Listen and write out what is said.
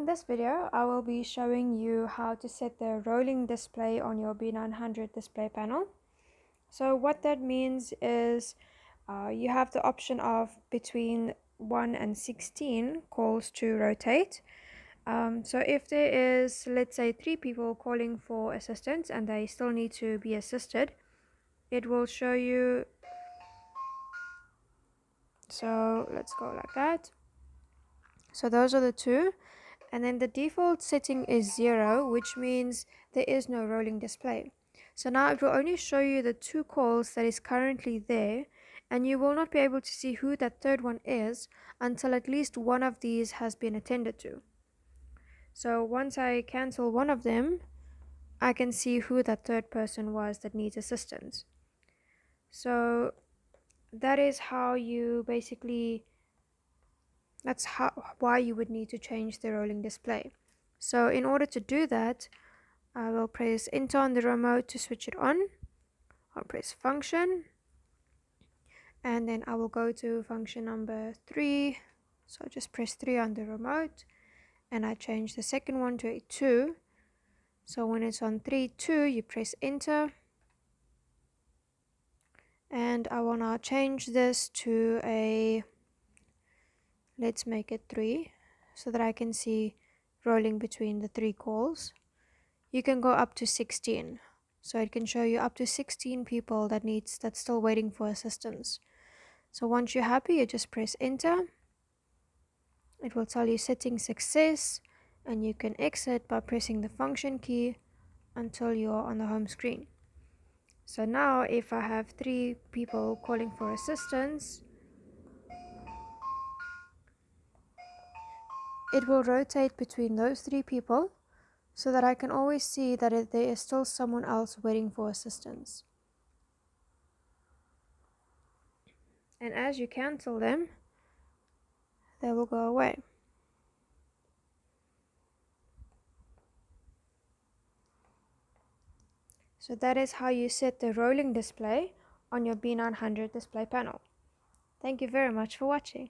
this video, I will be showing you how to set the rolling display on your B900 display panel. So what that means is you have the option of between 1 and 16 calls to rotate. So if there is, let's say, 3 people calling for assistance and they still need to be assisted, it will show you. So let's go like that. So those are the two. And then the default setting is 0, which means there is no rolling display. So now it will only show you the 2 calls that is currently there, and you will not be able to see who that third one is until at least one of these has been attended to. So once I cancel one of them, I can see who that third person was that needs assistance. So that is how you basically, why you would need to change the rolling display. So in order to do that, I will press enter on the remote to switch it on. I'll press function, and then I will go to function number 3. So I just press 3 on the remote, and I change the second one to a 2. So when it's on 3, 2, you press enter, and I will now change this to a, let's make it 3, so that I can see rolling between the 3 calls. You can go up to 16, so it can show you up to 16 people that's still waiting for assistance. So once you're happy, you just press enter. It will tell you setting success, and you can exit by pressing the function key until you're on the home screen. So now if I have 3 people calling for assistance, it will rotate between those 3 people so that I can always see that there is still someone else waiting for assistance. And as you cancel them, they will go away. So that is how you set the rolling display on your B900 display panel. Thank you very much for watching.